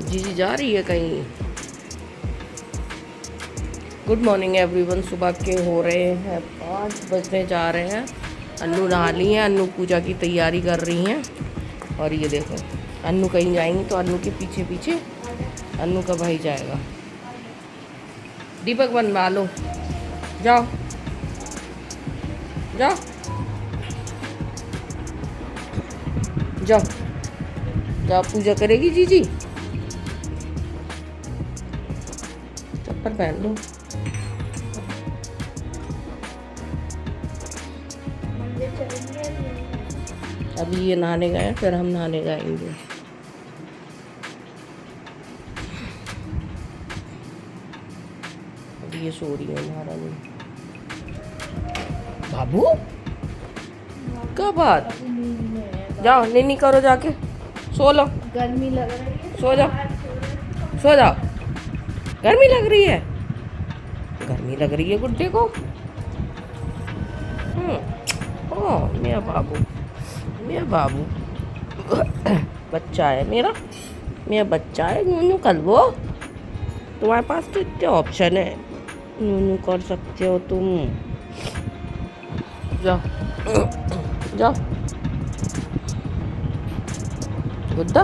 जीजी जा रही है कहीं। Good morning everyone. सुबह के हो रहे हैं 5 बजने जा रहे हैं। अन्नू नहा ली है, अन्नू पूजा की तैयारी कर रही हैं। और ये देखो, अन्नू कहीं जाएंगी तो अन्नू के पीछे पीछे अन्नू का भाई जाएगा। दीपक बनवा लो, जाओ जाओ जाओ जाओ, पूजा करेगी जीजी। चप्पल पहन लो। अभी ये नहाने गए, फिर हम नहाने जाएंगे। अभी ये सो रही है महारानी। बाबू क्या बात, जाओ नीनी करो, जाके सो लो। गर्मी लग रही है, सो जाओ, सो जाओ। गर्मी लग रही है, गर्मी लग रही है गुड्डे को। ओ मेरा बाबू, मेरा बाबू बच्चा है मेरा, मेरा बच्चा है। नूनू कर वो, तुम्हारे पास तो इतने ऑप्शन है, नूनू कर सकते हो तुम। जाओ जाओ गुड्डा,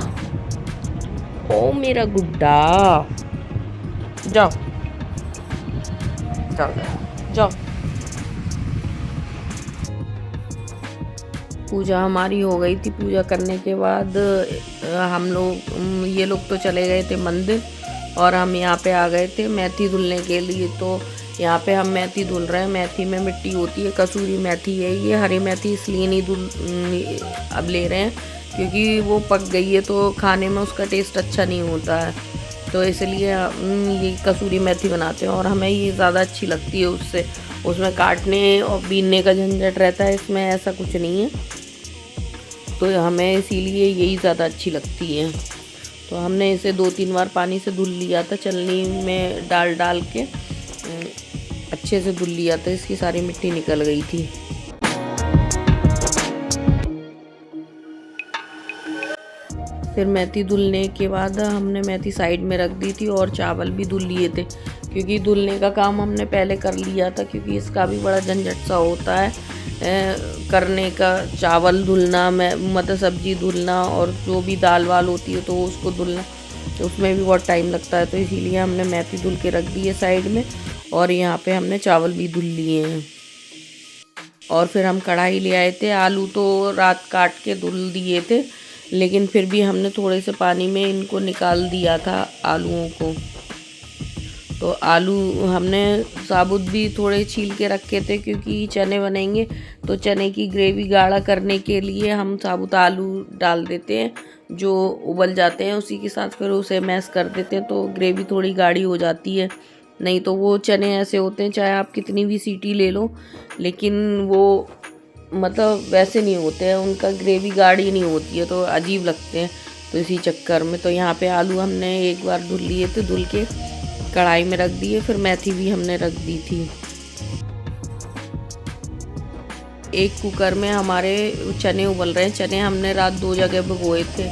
ओ मेरा गुड्डा, जाओ जाओ जाओ। पूजा हमारी हो गई थी। पूजा करने के बाद हम लोग, ये लोग तो चले गए थे मंदिर और हम यहाँ पे आ गए थे मेथी धुलने के लिए। तो यहाँ पे हम मेथी धुल रहे हैं। मेथी में मिट्टी होती है, कसूरी मेथी है ये। हरी मेथी इसलिए नहीं अब ले रहे हैं क्योंकि वो पक गई है तो खाने में उसका टेस्ट अच्छा नहीं होता है, तो इसलिए ये कसूरी मेथी बनाते हैं और हमें ये ज़्यादा अच्छी लगती है उससे। उसमें काटने और बीनने का झंझट रहता है, इसमें ऐसा कुछ नहीं है, तो हमें इसीलिए यही ज़्यादा अच्छी लगती है। तो हमने इसे 2-3 बार पानी से धुल लिया था, चलनी में डाल के अच्छे से धुल लिया था, इसकी सारी मिट्टी निकल गई थी। फिर मेथी धुलने के बाद हमने मेथी साइड में रख दी थी और चावल भी धुल लिए थे क्योंकि धुलने का काम हमने पहले कर लिया था, क्योंकि इसका भी बड़ा झंझट सा होता है करने का। चावल धुलना, मतलब सब्जी धुलना और जो भी दाल वाल होती है तो उसको धुलना, तो उसमें भी बहुत टाइम लगता है। तो इसीलिए हमने मेथी धुल के रख दी है साइड में और यहाँ पे हमने चावल भी धुल लिए हैं। और फिर हम कढ़ाई ले आए थे। आलू तो रात काट के धुल दिए थे, लेकिन फिर भी हमने थोड़े से पानी में इनको निकाल दिया था आलूओं को। तो आलू हमने साबुत भी थोड़े छील के रखे थे क्योंकि चने बनेंगे, तो चने की ग्रेवी गाढ़ा करने के लिए हम साबुत आलू डाल देते हैं। जो उबल जाते हैं उसी के साथ फिर उसे मैश कर देते हैं, तो ग्रेवी थोड़ी गाढ़ी हो जाती है। नहीं तो वो चने ऐसे होते हैं, चाहे आप कितनी भी सीटी ले लो, लेकिन वो मतलब वैसे नहीं होते हैं, उनका ग्रेवी गाढ़ी नहीं होती है, तो अजीब लगते हैं। तो इसी चक्कर में तो यहाँ पे आलू हमने एक बार धुल लिए थे, धुल के कढ़ाई में रख दिए। फिर मेथी भी हमने रख दी थी। एक कुकर में हमारे चने उबल रहे हैं। चने हमने रात 2 जगह भिगोए थे,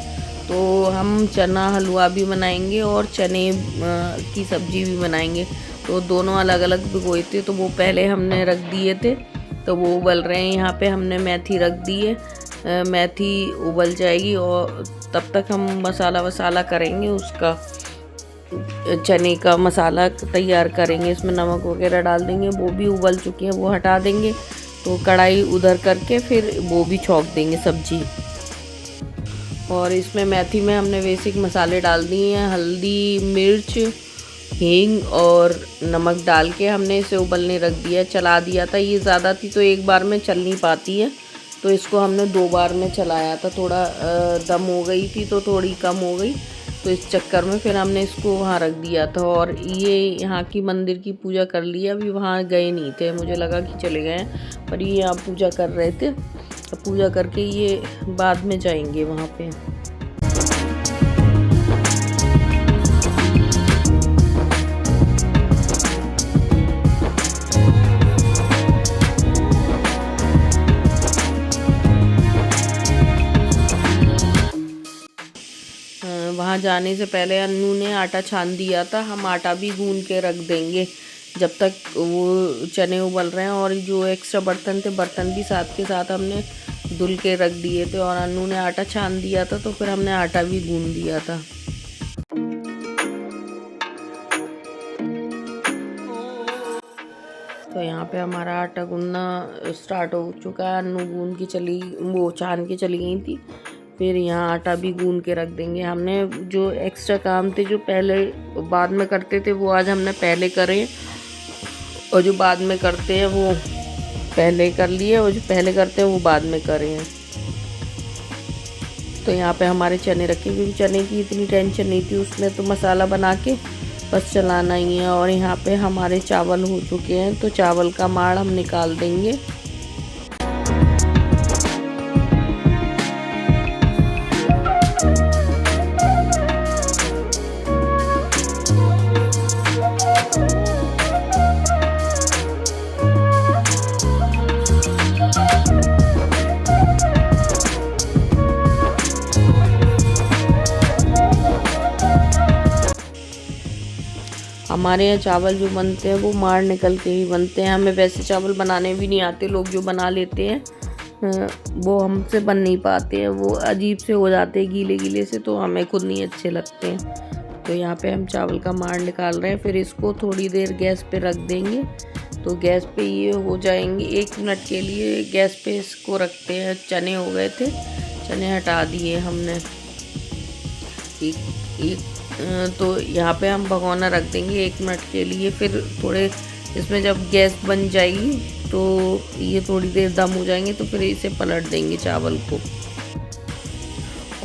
तो हम चना हलवा भी बनाएंगे और चने की सब्जी भी बनाएंगे। तो दोनों अलग अलग भिगोए थे, तो वो पहले हमने रख दिए थे। तो तो वो उबल रहे हैं। यहाँ पे हमने मेथी रख दी है, मेथी उबल जाएगी और तब तक हम मसाला वसाला करेंगे, उसका चने का मसाला तैयार करेंगे। इसमें नमक वगैरह डाल देंगे, वो भी उबल चुकी है, वो हटा देंगे। तो कढ़ाई उधर करके फिर वो भी छौंक देंगे सब्जी। और इसमें मेथी में हमने बेसिक मसाले डाल दिए हैं, हल्दी, मिर्च, हींग और नमक डाल के हमने इसे उबलने रख दिया, चला दिया था। ये ज़्यादा थी तो एक बार में चल नहीं पाती है, तो इसको हमने 2 बार में चलाया था। थोड़ा दम हो गई थी तो थोड़ी कम हो गई, तो इस चक्कर में फिर हमने इसको वहाँ रख दिया था। और ये यहाँ की मंदिर की पूजा कर ली, अभी वहाँ गए नहीं थे, मुझे लगा कि चले गए हैं, पर ये यहाँ पूजा कर रहे थे। पूजा करके ये बाद में जाएंगे वहाँ पे। वहाँ जाने से पहले अन्नू ने आटा छान दिया था, हम आटा भी गूंद के रख देंगे जब तक वो चने उबल रहे हैं। और जो एक्स्ट्रा बर्तन थे, बर्तन भी साथ के साथ हमने धुल के रख दिए थे। और अन्नू ने आटा छान दिया था तो फिर हमने आटा भी गूंद दिया था। तो यहाँ पे हमारा आटा गूंदना स्टार्ट हो चुका है। अन्नू गूंद की चली, वो छान के चली गई थी। फिर यहाँ आटा भी गूंद के रख देंगे। हमने जो एक्स्ट्रा काम थे जो पहले बाद में करते थे, वो आज हमने पहले करे, और जो बाद में करते हैं वो पहले कर लिए, और जो पहले करते हैं वो बाद में करे हैं। तो यहाँ पे हमारे चने रखे, क्योंकि चने की इतनी टेंशन नहीं थी, उसमें तो मसाला बना के बस चलाना ही है। और यहाँ पे हमारे चावल हो चुके हैं, तो चावल का माड़ हम निकाल देंगे। हमारे यहाँ चावल जो बनते हैं वो माड़ निकल के ही बनते हैं। हमें वैसे चावल बनाने भी नहीं आते, लोग जो बना लेते हैं वो हमसे बन नहीं पाते हैं, वो अजीब से हो जाते हैं गीले गीले से, तो हमें खुद नहीं अच्छे लगते हैं। तो यहाँ पे हम चावल का माड़ निकाल रहे हैं, फिर इसको थोड़ी देर गैस पे रख देंगे। तो गैस पे ये हो जाएंगे, 1 मिनट के लिए गैस पे इसको रखते हैं। चने हो गए थे, चने हटा दिए हमने। तो यहाँ पे हम भगोना रख देंगे 1 मिनट के लिए। फिर थोड़े इसमें जब गैस बन जाएगी तो ये थोड़ी देर दम हो जाएंगे, तो फिर इसे पलट देंगे चावल को।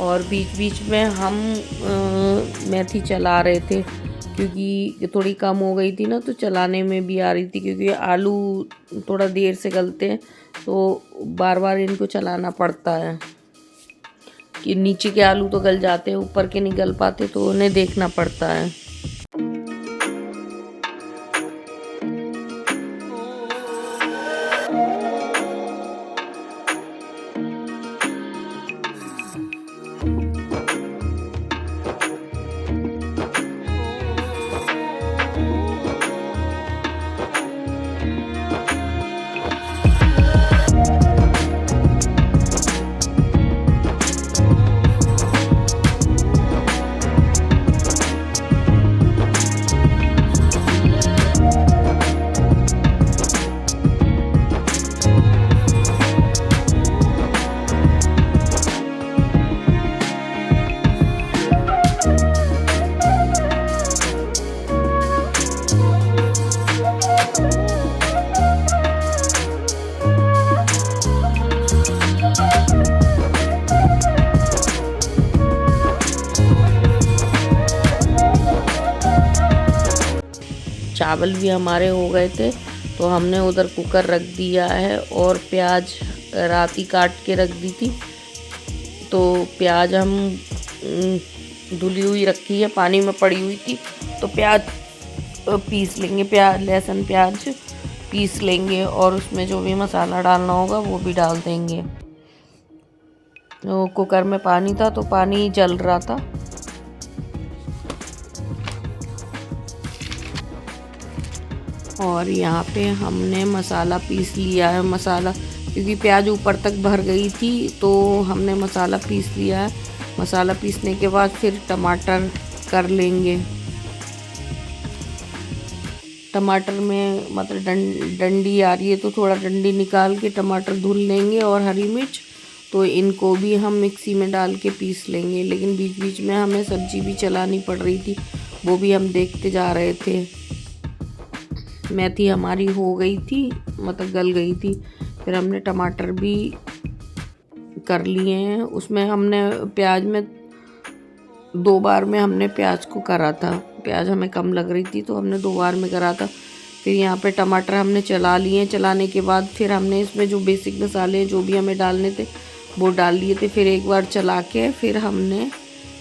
और बीच बीच में हम मेथी चला रहे थे, क्योंकि थोड़ी कम हो गई थी ना, तो चलाने में भी आ रही थी। क्योंकि आलू थोड़ा देर से गलते हैं, तो बार बार इनको चलाना पड़ता है, कि नीचे के आलू तो गल जाते हैं, ऊपर के नहीं गल पाते, तो उन्हें देखना पड़ता है। चावल भी हमारे हो गए थे, तो हमने उधर कुकर रख दिया है। और प्याज रात ही काट के रख दी थी, तो प्याज हम धुली हुई रखी है, पानी में पड़ी हुई थी, तो प्याज पीस लेंगे। लहसुन प्याज पीस लेंगे, और उसमें जो भी मसाला डालना होगा वो भी डाल देंगे। तो कुकर में पानी था, तो पानी जल रहा था। और यहाँ पे हमने मसाला पीस लिया है। मसाला क्योंकि प्याज ऊपर तक भर गई थी तो हमने मसाला पीस लिया है। मसाला पीसने के बाद फिर टमाटर कर लेंगे। टमाटर में मतलब डंडी आ रही है तो थोड़ा डंडी निकाल के टमाटर धुल लेंगे, और हरी मिर्च तो इनको भी हम मिक्सी में डाल के पीस लेंगे। लेकिन बीच बीच में हमें सब्जी भी चलानी पड़ रही थी, वो भी हम देखते जा रहे थे। मेथी हमारी हो गई थी, मतलब गल गई थी। फिर हमने टमाटर भी कर लिए हैं। उसमें हमने प्याज में 2 बार में हमने प्याज को करा था। प्याज हमें कम लग रही थी तो हमने 2 बार में करा था। फिर यहाँ पे टमाटर हमने चला लिए। चलाने के बाद फिर हमने इसमें जो बेसिक मसाले जो भी हमें डालने थे वो डाल लिए थे। फिर एक बार चला के फिर हमने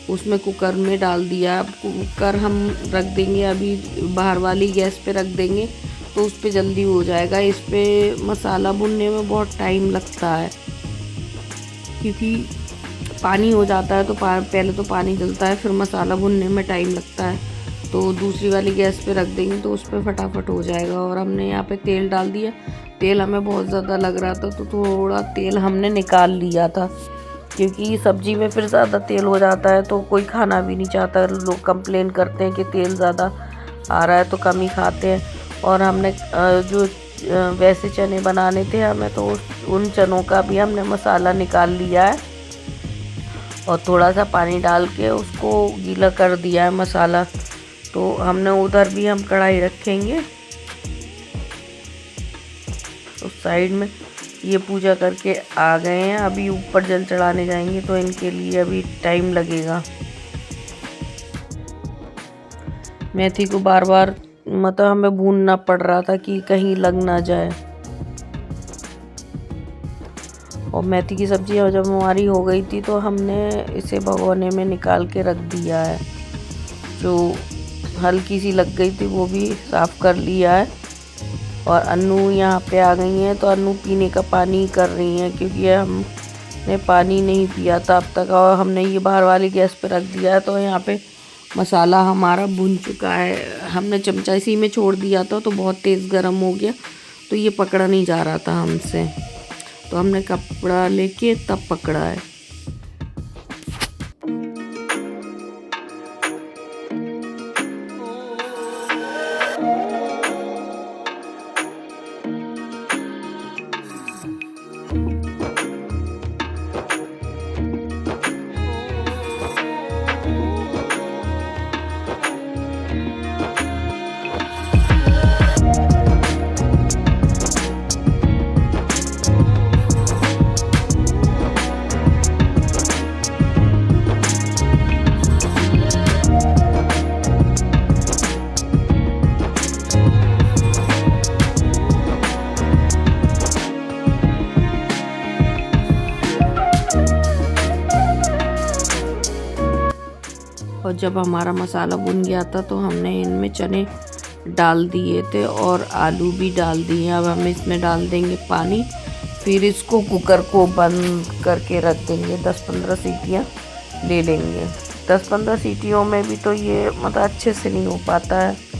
उसमें कुकर में डाल दिया। अब कुकर हम रख देंगे, अभी बाहर वाली गैस पे रख देंगे तो उस पर जल्दी हो जाएगा। इस पर मसाला भुनने में बहुत टाइम लगता है क्योंकि पानी हो जाता है तो पहले तो पानी जलता है, फिर मसाला भुनने में टाइम लगता है। तो दूसरी वाली गैस पे रख देंगे तो उस पर फटाफट हो जाएगा। और हमने यहाँ पे तेल डाल दिया। तेल हमें बहुत ज़्यादा लग रहा था तो थोड़ा तेल हमने निकाल लिया था, क्योंकि सब्जी में फिर ज़्यादा तेल हो जाता है तो कोई खाना भी नहीं चाहता। लोग कंप्लेन करते हैं कि तेल ज़्यादा आ रहा है तो कम ही खाते हैं। और हमने जो वैसे चने बनाने थे हमें, तो उन चनों का भी हमने मसाला निकाल लिया है और थोड़ा सा पानी डाल के उसको गीला कर दिया है मसाला। तो हमने उधर भी हम कढ़ाई रखेंगे उस साइड में। ये पूजा करके आ गए हैं, अभी ऊपर जल चढ़ाने जाएंगे तो इनके लिए अभी टाइम लगेगा। मेथी को बार बार मतलब हमें भूनना पड़ रहा था कि कहीं लग ना जाए। और मेथी की सब्ज़ी जब हमारी हो गई थी तो हमने इसे भगोने में निकाल के रख दिया है। जो हल्की सी लग गई थी वो भी साफ़ कर लिया है। और अन्नू यहाँ पे आ गई हैं तो अन्नू पीने का पानी कर रही हैं, क्योंकि हमने पानी नहीं पिया था अब तक। और हमने ये बाहर वाली गैस पे रख दिया है। तो यहाँ पे मसाला हमारा भुन चुका है। हमने चमचा इसी में छोड़ दिया था तो बहुत तेज़ गर्म हो गया तो ये पकड़ा नहीं जा रहा था हमसे, तो हमने कपड़ा लेके तब पकड़ा है। और जब हमारा मसाला भुन गया था तो हमने इनमें चने डाल दिए थे और आलू भी डाल दिए। अब हम इसमें डाल देंगे पानी। फिर इसको कुकर को बंद करके रख देंगे। 10-15 सीटियाँ ले लेंगे। 10-15 सीटियों में भी तो ये मतलब अच्छे से नहीं हो पाता है।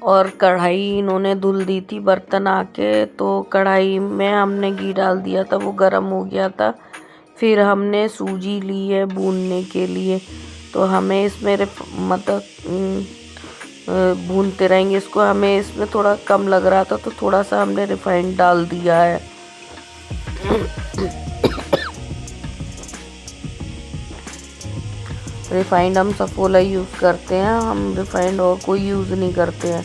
और कढ़ाई इन्होंने धुल दी थी बर्तन आके, तो कढ़ाई में हमने घी डाल दिया था, वो गर्म हो गया था। फिर हमने सूजी ली है भूनने के लिए, तो हमें इसमें मतलब भूनते रहेंगे इसको। हमें इसमें थोड़ा कम लग रहा था तो थोड़ा सा हमने रिफाइंड डाल दिया है। रिफाइंड हम सफोला यूज़ करते हैं, हम रिफाइंड और कोई यूज़ नहीं करते हैं।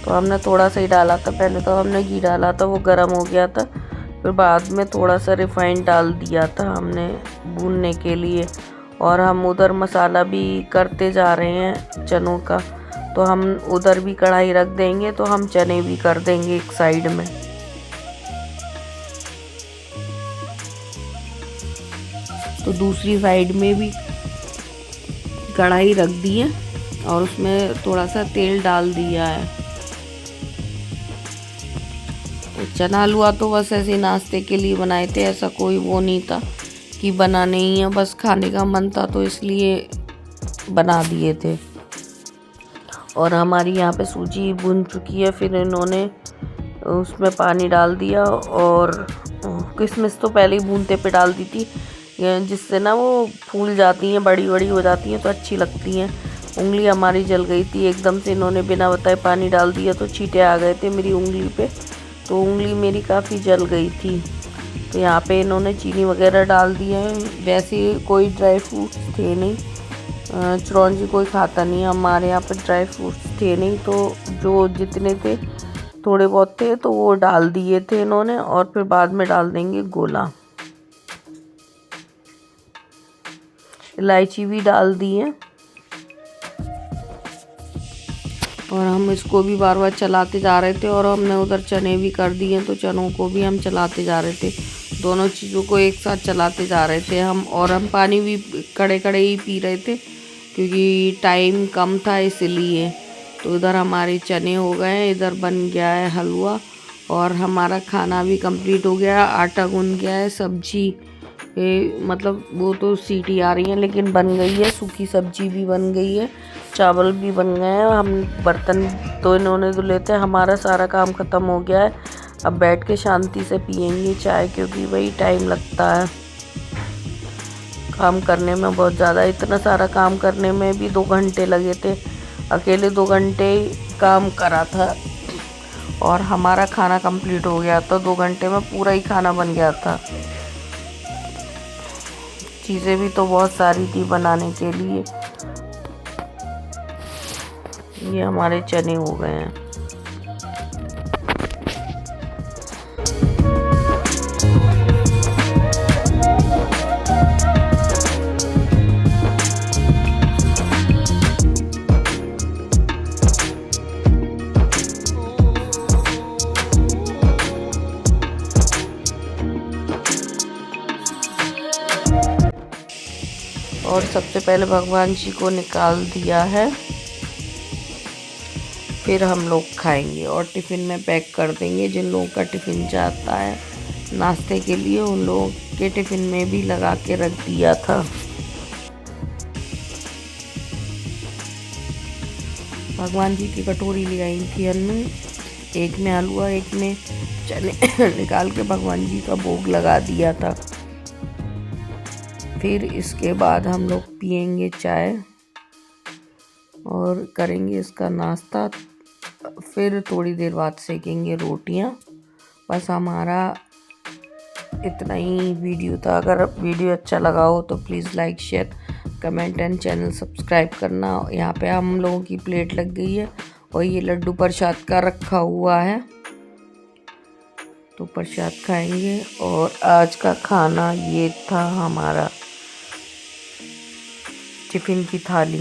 तो हमने थोड़ा सा ही डाला था, पहले तो हमने घी डाला था, वो गर्म हो गया था, फिर बाद में थोड़ा सा रिफाइंड डाल दिया था हमने भूनने के लिए। और हम उधर मसाला भी करते जा रहे हैं चनों का, तो हम उधर भी कढ़ाई रख देंगे, तो हम चने भी कर देंगे एक साइड में। तो दूसरी साइड में भी कढ़ाई रख दी है और उसमें थोड़ा सा तेल डाल दिया है। तो चना हलवा तो बस ऐसे नाश्ते के लिए बनाए थे, ऐसा कोई वो नहीं था कि बनाने ही है, बस खाने का मन था तो इसलिए बना दिए थे। और हमारी यहाँ पे सूजी भुन चुकी है, फिर इन्होंने उसमें पानी डाल दिया और किशमिश तो पहले ही भूनते पे डाल दी थी, जिससे ना वो फूल जाती हैं, बड़ी बड़ी हो जाती हैं तो अच्छी लगती हैं। उंगली हमारी जल गई थी एकदम से, इन्होंने बिना बताए पानी डाल दिया तो छींटे आ गए थे मेरी उंगली पे, तो उंगली मेरी काफ़ी जल गई थी। तो यहाँ पे इन्होंने चीनी वगैरह डाल दिए हैं। वैसे कोई ड्राई फ्रूट्स थे नहीं, चिरौंजी कोई खाता नहीं, हमारे यहाँ पे ड्राई फ्रूट्स थे नहीं, तो जो जितने थे थोड़े बहुत थे तो वो डाल दिए थे इन्होंने। और फिर बाद में डाल देंगे गोला, इलायची भी डाल दी है। और हम इसको भी बार बार चलाते जा रहे थे, और हमने उधर चने भी कर दिए, तो चनों को भी हम चलाते जा रहे थे, दोनों चीज़ों को एक साथ चलाते जा रहे थे हम। और हम पानी भी कड़े कड़े ही पी रहे थे क्योंकि टाइम कम था इसलिए। तो इधर हमारे चने हो गए, इधर बन गया है हलवा, और हमारा खाना भी कंप्लीट हो गया, आटा गूंद गया है, सब्जी मतलब वो तो सीटी आ रही है लेकिन बन गई है, सूखी सब्जी भी बन गई है, चावल भी बन गए हैं। हम बर्तन तो इन्होंने धुले थे, हमारा सारा काम ख़त्म हो गया है। अब बैठ के शांति से पियेंगे चाय, क्योंकि वही टाइम लगता है काम करने में बहुत ज़्यादा। इतना सारा काम करने में भी 2 घंटे लगे थे, अकेले 2 घंटे काम करा था और हमारा खाना कंप्लीट हो गया, तो 2 घंटे में पूरा ही खाना बन गया था। चीज़ें भी तो बहुत सारी थी बनाने के लिए। ये हमारे चने हो गए हैं। और सबसे पहले भगवान जी को निकाल दिया है, फिर हम लोग खाएंगे और टिफ़िन में पैक कर देंगे। जिन लोगों का टिफ़िन जाता है नाश्ते के लिए, उन लोगों के टिफ़िन में भी लगा के रख दिया था। भगवान जी की कटोरी ले आई थी हमने, एक में हलवा एक में चने निकाल के भगवान जी का भोग लगा दिया था। फिर इसके बाद हम लोग पियेंगे चाय और करेंगे इसका नाश्ता, फिर थोड़ी देर बाद सेकेंगे रोटियां। बस हमारा इतना ही वीडियो था। अगर वीडियो अच्छा लगा हो तो please like, share, comment and channel subscribe करना। यहाँ पे हम लोगों की प्लेट लग गई है और ये लड्डू प्रसाद का रखा हुआ है, तो प्रसाद खाएंगे। और आज का खाना ये था हमारा टिफ़िन की थाली।